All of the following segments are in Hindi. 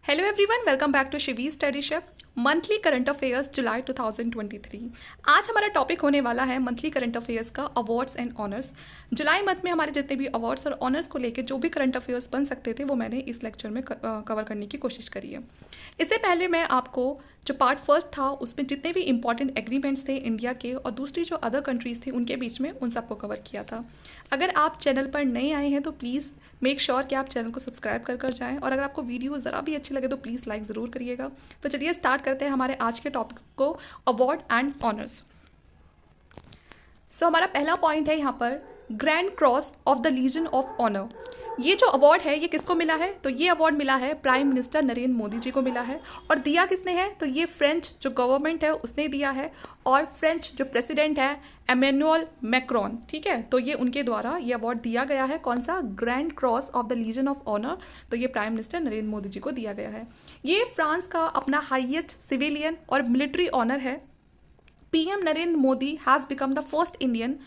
Hello everyone, welcome back to Shivi Study Chef monthly current affairs July 2023। आज हमारा टॉपिक होने वाला है मंथली करंट अफेयर्स का awards and honours. July month में हमारे जितने भी अवार्ड्स और ऑनर्स को लेकर जो भी करंट अफेयर्स बन सकते थे वो मैंने इस लेक्चर में कवर करने की कोशिश करी है। इससे पहले मैं आपको जो पार्ट फर्स्ट था उसमें जितने भी इंपॉर्टेंट एग्रीमेंट्स थे इंडिया के और दूसरी जो अदर कंट्रीज़ थी उनके बीच में उन सबको कवर किया था। अगर आप चैनल पर नए आए हैं तो प्लीज़ मेक श्योर कि आप चैनल को सब्सक्राइब कर जाएं और अगर आपको वीडियो ज़रा भी अच्छी लगे तो प्लीज़ लाइक ज़रूर करिएगा। तो चलिए स्टार्ट करते हैं हमारे आज के टॉपिक को, अवार्ड एंड ऑनर्स। सो हमारा पहला पॉइंट है यहाँ पर Grand Cross of the Legion of Honour. ये जो अवार्ड है ये किसको मिला है? तो ये अवार्ड मिला है प्राइम मिनिस्टर नरेंद्र मोदी जी को मिला है। और दिया किसने है? तो ये फ्रेंच जो गवर्नमेंट है उसने दिया है और फ्रेंच जो प्रेसिडेंट है एमेनुअल मैक्रोन, ठीक है, तो ये उनके द्वारा ये अवार्ड दिया गया है। कौन सा? Grand Cross of the Legion of Honour. तो ये प्राइम मिनिस्टर नरेंद्र मोदी जी को दिया गया है। ये फ्रांस का अपना हाईएस्ट सिविलियन और मिलिट्री ऑनर है। PM Narendra Modi has become the first Indian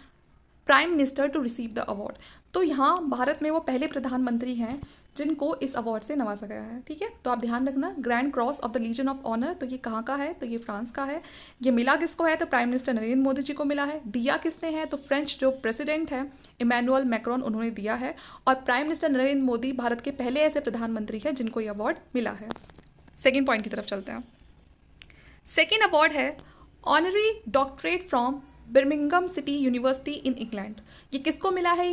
prime minister to receive the award. तो यहाँ भारत में वो पहले प्रधानमंत्री हैं जिनको इस अवार्ड से नवाजा गया है, ठीक है। तो आप ध्यान रखना, Grand Cross of the Legion of Honour, तो ये कहाँ का है? तो ये फ्रांस का है। ये मिला किसको है? तो प्राइम मिनिस्टर नरेंद्र मोदी जी को मिला है। दिया किसने है? तो फ्रेंच जो प्रेसिडेंट है इमैनुअल मैक्रोन, उन्होंने दिया है। और प्राइम मिनिस्टर नरेंद्र मोदी भारत के पहले ऐसे प्रधानमंत्री हैं जिनको ये अवार्ड मिला है। सेकेंड पॉइंट की तरफ चलते हैं। सेकेंड अवार्ड है honorary doctorate from Birmingham City University in England. ये किसको मिला है?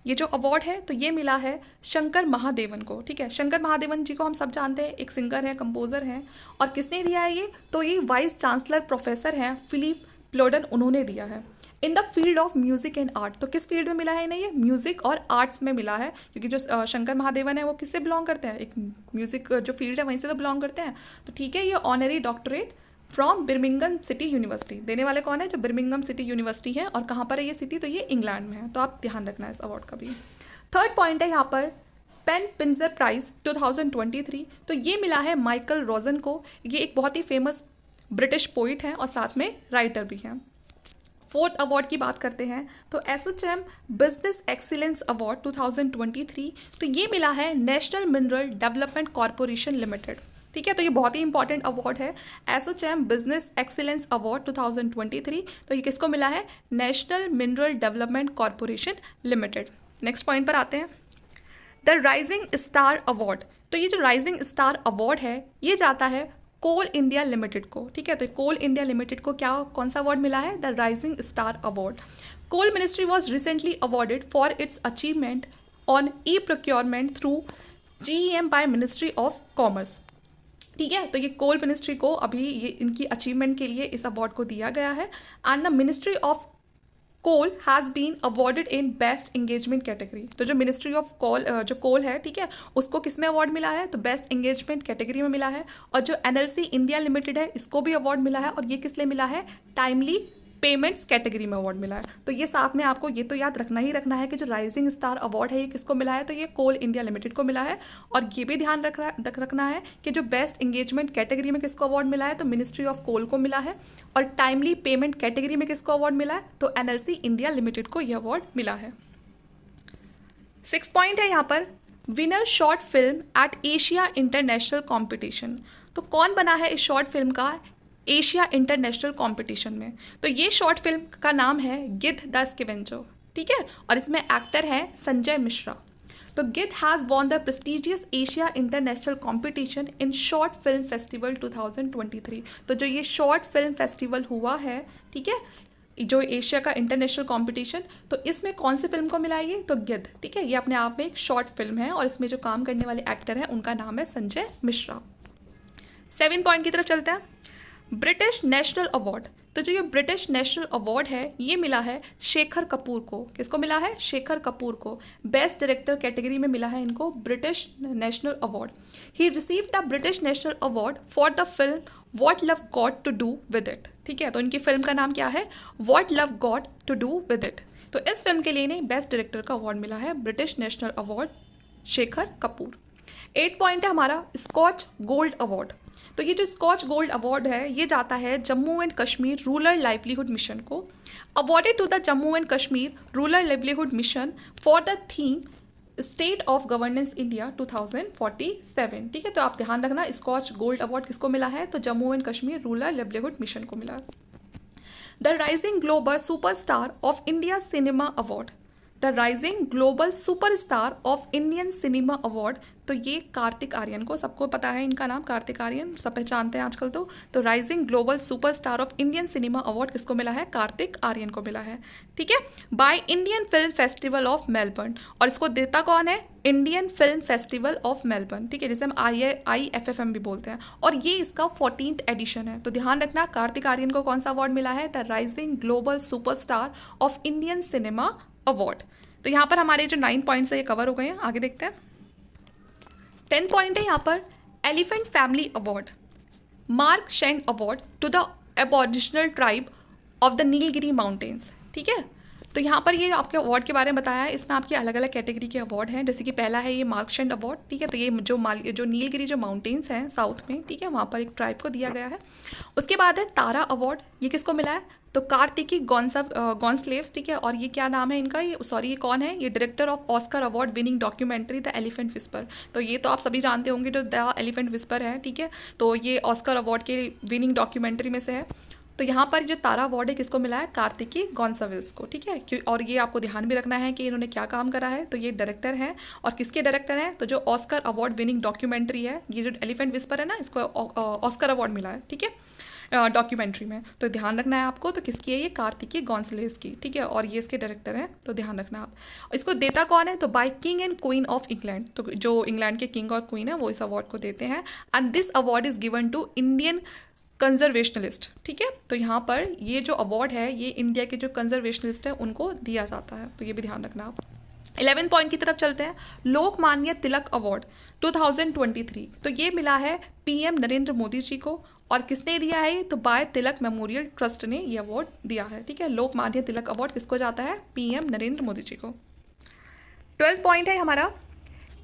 ये जो अवार्ड है तो ये मिला है शंकर महादेवन को, ठीक है। शंकर महादेवन जी को हम सब जानते हैं, एक सिंगर है, कंपोजर हैं। और किसने दिया है ये? तो ये वाइस चांसलर प्रोफेसर हैं फिलिप प्लोडन, उन्होंने दिया है in the field of music and art. तो किस फील्ड में मिला है इन्हें? ये म्यूजिक और आर्ट्स में मिला है, क्योंकि जो शंकर महादेवन है वो किससे बिलोंग करते हैं? एक म्यूजिक जो फील्ड है वहीं से तो बिलोंग करते हैं। तो ठीक है, ये honorary doctorate from Birmingham City University देने वाले कौन है? जो बर्मिंघम सिटी यूनिवर्सिटी है। और कहाँ पर है ये सिटी? तो ये इंग्लैंड में है। तो आप ध्यान रखना है इस अवार्ड का भी। थर्ड पॉइंट है यहाँ पर पेन पिंजर प्राइज 2023। तो ये मिला है माइकल रोजन को। ये एक बहुत ही फेमस ब्रिटिश पोइट हैं और साथ में राइटर भी हैं। फोर्थ अवार्ड की बात करते हैं तो एसोचैम बिजनेस एक्सीलेंस अवार्ड 2023। तो ये मिला है national mineral development corporation limited, ठीक है। तो ये बहुत ही इंपॉर्टेंट अवार्ड है, एसोचैम बिजनेस एक्सीलेंस अवार्ड 2023। तो ये किसको मिला है? National mineral development corporation limited. Next point पर आते हैं, द राइजिंग स्टार अवार्ड। तो ये जो राइजिंग स्टार अवार्ड है ये जाता है कोल इंडिया लिमिटेड को, ठीक है। तो कोल इंडिया लिमिटेड को कौन सा अवार्ड मिला है? The Rising Star award. Coal ministry was recently awarded for its achievement on e procurement through GEM by ministry of commerce, ठीक है। तो ये कोल मिनिस्ट्री को अभी ये इनकी अचीवमेंट के लिए इस अवार्ड को दिया गया है। And the ministry of coal has been awarded in best engagement category. तो जो मिनिस्ट्री ऑफ कोल जो कोल है, ठीक है, उसको किस में अवार्ड मिला है? तो बेस्ट एंगेजमेंट कैटेगरी में मिला है। और जो NLC इंडिया लिमिटेड है इसको भी अवार्ड मिला है। और ये किस लिए मिला है? टाइमली पेमेंट्स कैटेगरी में अवार्ड मिला है। तो ये साथ में आपको ये तो याद रखना ही रखना है कि जो राइजिंग स्टार अवार्ड है ये किसको मिला है? तो ये कोल इंडिया लिमिटेड को मिला है। और ये भी ध्यान रखना है कि जो बेस्ट एंगेजमेंट कैटेगरी में किसको अवार्ड मिला है? तो मिनिस्ट्री ऑफ कोल को मिला है। और टाइमली पेमेंट कैटेगरी में किसको अवार्ड मिला है? तो NLC इंडिया लिमिटेड को यह अवार्ड मिला है। 6 पॉइंट है यहाँ पर winner short film at Asia international competition. तो कौन बना है इस शॉर्ट फिल्म का एशिया इंटरनेशनल कंपटीशन में? तो ये शॉर्ट फिल्म का नाम है गिद्ध द स्कैवेंजर, ठीक है। और इसमें एक्टर हैं संजय मिश्रा। तो गिद्ध has won the prestigious Asia international competition in short film festival 2023। तो जो ये शॉर्ट फिल्म फेस्टिवल हुआ है, ठीक है, जो एशिया का इंटरनेशनल कंपटीशन, तो इसमें कौन सी फिल्म को मिला है? ये तो गिद्ध, ठीक है। ये अपने आप में एक शॉर्ट फिल्म है और इसमें जो काम करने वाले एक्टर हैं उनका नाम है संजय मिश्रा। 7 पॉइंट की तरफ चलते हैं, ब्रिटिश नेशनल अवार्ड। तो जो ये ब्रिटिश नेशनल अवार्ड है ये मिला है शेखर कपूर को। किसको मिला है? शेखर कपूर को। बेस्ट डायरेक्टर कैटेगरी में मिला है इनको British National award. He received the British National award for the film What Love Got To Do With It, ठीक है। तो इनकी फिल्म का नाम क्या है? What Love Got To Do With It. तो इस फिल्म के लिए इन्हें बेस्ट डायरेक्टर का अवार्ड मिला है, British National award, Shekhar Kapoor. 8 point है हमारा स्कॉच गोल्ड अवार्ड। तो ये जो स्कॉच गोल्ड अवार्ड है ये जाता है Jammu and Kashmir Rural Livelihood Mission को। Awarded to the Jammu and Kashmir Rural Livelihood Mission for the theme State of Governance India 2047। ठीक है, तो आप ध्यान रखना, स्कॉच गोल्ड अवार्ड किसको मिला है, तो Jammu and Kashmir Rural Livelihood Mission को मिला है। The rising global superstar of India cinema award, the rising global superstar of Indian cinema award, तो ये कार्तिक आर्यन को, सबको पता है इनका नाम कार्तिक आर्यन, सब पहचानते हैं आजकल। तो rising global superstar of Indian cinema award किसको मिला है, कार्तिक आर्यन को मिला है। ठीक है, by Indian film festival of Melbourne, और इसको देता कौन है, Indian film festival of Melbourne. ठीक है, जिसे हम IFFM भी बोलते हैं, और ये इसका 14th एडिशन है। तो ध्यान रखना, कार्तिक आर्यन को कौन सा अवार्ड मिला है, the rising global superstar of Indian cinema award. तो यहाँ पर हमारे जो 9 पॉइंट्स है ये कवर हो गए हैं। आगे देखते हैं, 10 पॉइंट है यहाँ पर, Elephant Family award, Mark Shand award to the aboriginal tribe of the Nilgiri mountains. ठीक है, तो यहाँ पर ये आपके अवार्ड के बारे में बताया है, इसमें आपकी अलग अलग कैटेगरी के अवार्ड हैं। जैसे कि पहला है ये मार्कशेंड अवार्ड। ठीक है, तो ये जो नीलगिरी जो माउंटेन्स हैं साउथ में, ठीक है, वहाँ पर एक ट्राइब को दिया गया है। उसके बाद है तारा अवार्ड, ये किसको मिला है, तो कार्तिकी गॉन्सलेव्स। ठीक है, और ये क्या नाम है इनका, ये कौन है, ये director of Oscar award winning documentary the elephant whisper. तो ये तो आप सभी जानते होंगे जो द एलिफेंट विस्पर है। ठीक है, तो ये ऑस्कर अवार्ड के विनिंग डॉक्यूमेंट्री में से है। तो यहाँ पर जो तारा अवार्ड है किसको मिला है, कार्तिकी गॉन्साल्विस को। ठीक है, और ये आपको ध्यान भी रखना है कि इन्होंने क्या काम करा है, तो ये डायरेक्टर हैं, और किसके डायरेक्टर हैं, तो जो ऑस्कर अवार्ड विनिंग डॉक्यूमेंट्री है, ये जो एलिफेंट विस्पर है ना, इसको ऑस्कर अवार्ड मिला है। ठीक है, डॉक्यूमेंट्री में, तो ध्यान रखना है आपको। तो किसकी है ये, कार्तिकी गॉन्सलेव्स की। ठीक है, और ये इसके डायरेक्टर हैं, तो ध्यान रखना आप। इसको देता कौन है, तो by king and queen of England, तो जो इंग्लैंड के किंग और क्वीन है वो इस अवार्ड को देते हैं। And this award is given to Indian conservationist. ठीक है, तो यहाँ पर ये जो अवार्ड है ये इंडिया के जो कंजर्वेशनलिस्ट है उनको दिया जाता है, तो ये भी ध्यान रखना आप। 11 पॉइंट की तरफ चलते हैं, लोकमान्य तिलक अवार्ड 2023, तो ये मिला है PM नरेंद्र मोदी जी को। और किसने दिया है, तो बाय तिलक मेमोरियल ट्रस्ट ने ये अवार्ड दिया है। ठीक है, लोकमान्य तिलक अवार्ड किसको जाता है, PM नरेंद्र मोदी जी को। 12 पॉइंट है हमारा,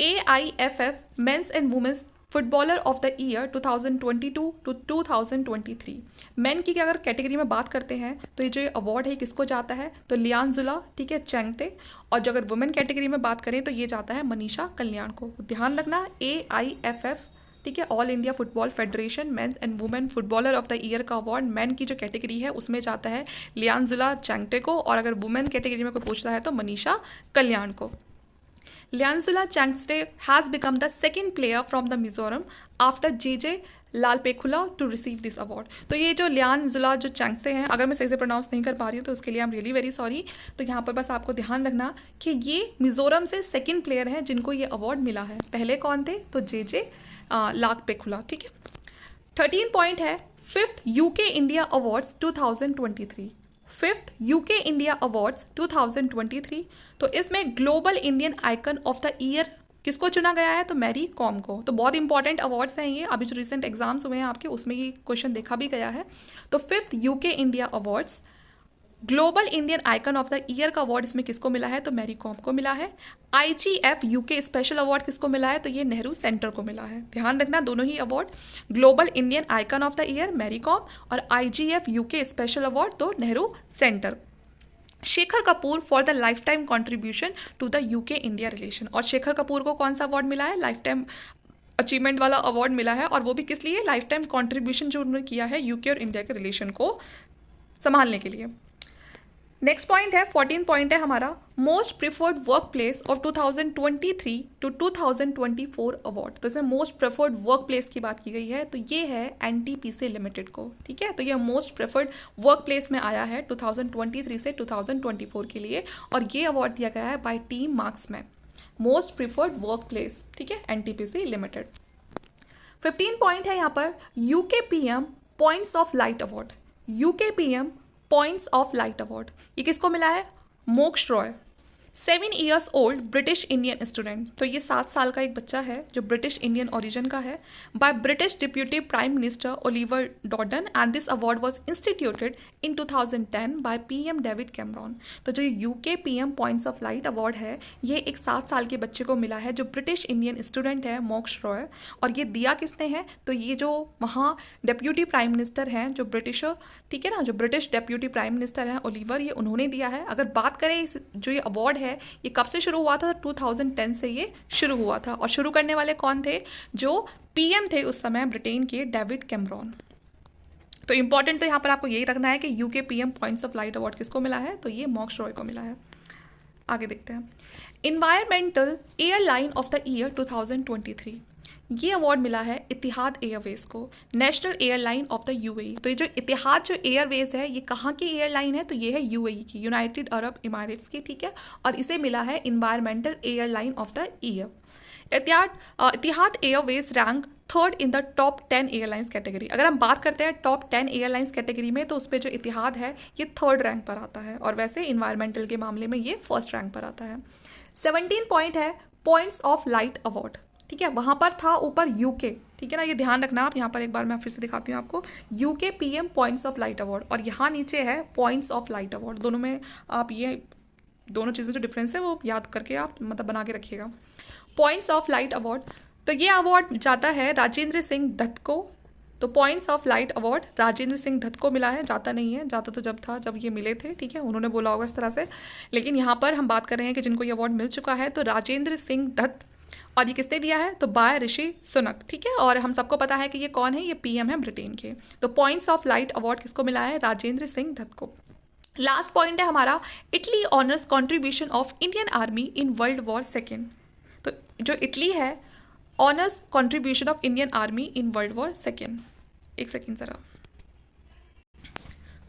AIFF men's and women's footballer of the year 2022 to 2023। Men की अगर कैटेगरी में बात करते हैं तो ये जो अवार्ड है किसको जाता है, तो लियांजुला, ठीक है, चेंगते। और जो अगर वुमेन कैटेगरी में बात करें तो ये जाता है मनीषा कल्याण को। ध्यान रखना, AIFF, ठीक है, all India football federation men's and women footballer of the year का अवार्ड मेन की जो कैटेगरी है उसमें जाता है लियांजुला चेंगते को, और अगर वुमेन कैटेगरी में कोई पूछता है तो मनीषा कल्याण को। लियांजुला चेंगते has become the second player from the Mizoram after JJ Lalpekhlua to receive this award. तो ये जो लियांजुला जो चेंगते हैं, अगर मैं सही से प्रोनाउंस नहीं कर पा रही हूँ तो उसके लिए I am really very sorry. तो यहाँ पर बस आपको ध्यान रखना कि ये मिजोरम से सेकंड प्लेयर हैं जिनको ये अवार्ड मिला है। पहले कौन थे, तो JJ लालपेखुला। ठीक है, 13 पॉइंट है, 5th UK India awards 2023, 5th UK India awards 2023। तो इसमें global Indian icon of the year किसको चुना गया है, तो मैरी कॉम को। तो बहुत इंपॉर्टेंट अवार्ड्स हैं ये, अभी जो रिसेंट एग्जाम्स हुए हैं आपके उसमें ये क्वेश्चन देखा भी गया है। तो 5th UK India awards global Indian icon of the year का अवार्ड इसमें किसको मिला है, तो मैरी कॉम को मिला है। IGF UK स्पेशल अवार्ड किसको मिला है, तो ये नेहरू सेंटर को मिला है। ध्यान रखना, दोनों ही award, global Indian icon of the year Mary Kom और IGF UK स्पेशल अवार्ड तो Nehru centre. Shekhar Kapur for the lifetime contribution to the UK India relation, और शेखर कपूर को कौन सा अवार्ड मिला है, लाइफ टाइम अचीवमेंट वाला अवार्ड मिला है, और वो भी किस लिए, लाइफ टाइम कॉन्ट्रीब्यूशन जो उन्होंने किया है UK और इंडिया के रिलेशन को संभालने के लिए। नेक्स्ट पॉइंट है, 14 पॉइंट है हमारा, most preferred work place of 2023 to 2024 award. तो इसमें मोस्ट प्रेफर्ड वर्क प्लेस की बात की गई है, तो ये है NTPC लिमिटेड को। ठीक है, तो ये मोस्ट प्रेफर्ड वर्क प्लेस में आया है 2023 से 2024 के लिए, और ये अवार्ड दिया गया है bye team marksman, most preferred work place. ठीक है, NTPC लिमिटेड। 15 पॉइंट है यहाँ पर, UK PM points of light award, UK PM points of light award, ये किसको मिला है, मोक्ष Roy, 7 years old British Indian student. तो ये 7 साल का एक बच्चा है जो ब्रिटिश इंडियन ओरिजिन का है, by British deputy prime minister Oliver Dowden, and this award was instituted in 2010 by PM David Cameron. तो जो UK PM points of light award है ये एक 7 साल के बच्चे को मिला है जो ब्रिटिश इंडियन स्टूडेंट है, मोक्ष रॉय। और ये दिया किसने है, तो ये जो वहाँ डेप्यूटी प्राइम मिनिस्टर हैं जो ब्रिटिशर, ठीक है ना, जो ब्रिटिश डेप्यूटी प्राइम मिनिस्टर हैं ओलिवर, ये उन्होंने दिया है। अगर बात करें जो ये अवार्ड है ये कब से शुरू हुआ था, तो 2010 से ये शुरू हुआ था। और शुरू करने वाले कौन थे, जो पीएम थे उस समय ब्रिटेन के, डेविड कैमरॉन। तो इंपॉर्टेंट तो यहाँ पर आपको यही रखना है कि UK PM points of light award किसको मिला है, तो ये मॉक्स रॉय को मिला है। आगे देखते हैं, environmental airline of the year 2023, ये अवार्ड मिला है इतिहाद एयरवेज को, national airline of the UAE. तो ये जो इतिहाद जो एयरवेज है ये कहाँ की एयरलाइन है, तो ये है यूएई की, यूनाइटेड अरब इमारेट्स की, ठीक है। और इसे मिला है environmental airline of the year. Etihad Airways rank third in the top 10 airlines category. अगर हम बात करते हैं टॉप 10 एयरलाइंस कैटेगरी में, तो उस पर जो इतिहाद है ये थर्ड रैंक पर आता है, और वैसे इन्वायरमेंटल के मामले में ये फर्स्ट रैंक पर आता है। 17 पॉइंट है पॉइंट्स ऑफ लाइट अवार्ड, ठीक है। वहाँ पर था ऊपर यूके, ठीक है ना, ये ध्यान रखना आप। यहाँ पर एक बार मैं फिर से दिखाती हूँ आपको, UK PM points of light award, और यहाँ नीचे है पॉइंट्स ऑफ लाइट अवार्ड। दोनों में आप ये दोनों चीज़ में जो डिफरेंस है वो याद करके आप मतलब बना के रखिएगा। पॉइंट्स ऑफ लाइट अवार्ड, तो ये अवार्ड जाता है राजेंद्र सिंह दत्त को। तो Points of light award Rajendra Singh Dutt को मिला है, जाता नहीं है, जाता तो जब था जब ये मिले थे, ठीक है, उन्होंने बोला होगा इस तरह से। लेकिन यहाँ पर हम बात कर रहे हैं कि जिनको ये अवार्ड मिल चुका है, तो राजेंद्र सिंह दत्त। और ये किसने दिया है, तो बाय ऋषि सुनक, ठीक है। और हम सबको पता है कि ये कौन है, ये पीएम है ब्रिटेन के। तो पॉइंट्स ऑफ लाइट अवार्ड किसको मिला है, राजेंद्र सिंह दत्त को। लास्ट पॉइंट है हमारा, Italy honours contribution of Indian army in world war second. तो जो इटली है, honours contribution of Indian army in world war second. एक सेकेंड ज़रा,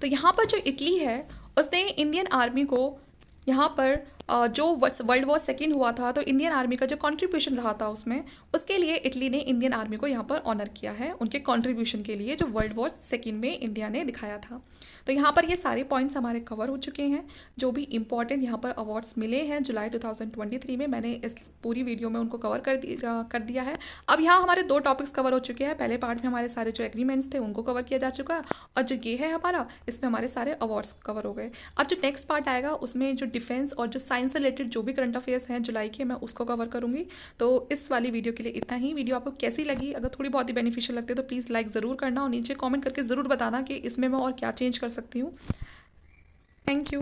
तो यहाँ पर जो इटली है उसने इंडियन आर्मी को यहाँ पर जो वर्ल्ड वॉर सेकेंड हुआ था, तो इंडियन आर्मी का जो कंट्रीब्यूशन रहा था उसमें, उसके लिए इटली ने इंडियन आर्मी को यहाँ पर ऑनर किया है उनके कंट्रीब्यूशन के लिए, जो वर्ल्ड वॉर सेकेंड में इंडिया ने दिखाया था। तो यहाँ पर ये सारे पॉइंट्स हमारे कवर हो चुके हैं, जो भी इंपॉर्टेंट यहाँ पर अवार्ड्स मिले हैं जुलाई 2023 में, मैंने इस पूरी वीडियो में उनको कवर कर दिया है। अब यहाँ हमारे 2 टॉपिक्स कवर हो चुके हैं। पहले पार्ट में हमारे सारे जो एग्रीमेंट्स थे उनको कवर किया जा चुका है, और जो ये है हमारा, इसमें हमारे सारे अवार्ड्स कवर हो गए। अब जो नेक्स्ट पार्ट आएगा उसमें जो डिफेंस और जो साइंस से रिलेटेड जो भी करंट अफेयर्स हैं जुलाई के, मैं उसको कवर करूंगी। तो इस वाली वीडियो के लिए इतना ही। वीडियो आपको कैसी लगी, अगर थोड़ी बहुत ही बेनिफिशियल लगती है तो प्लीज़ लाइक ज़रूर करना, और नीचे कमेंट करके ज़रूर बताना कि इसमें मैं और क्या चेंज कर सकती हूँ। Thank you.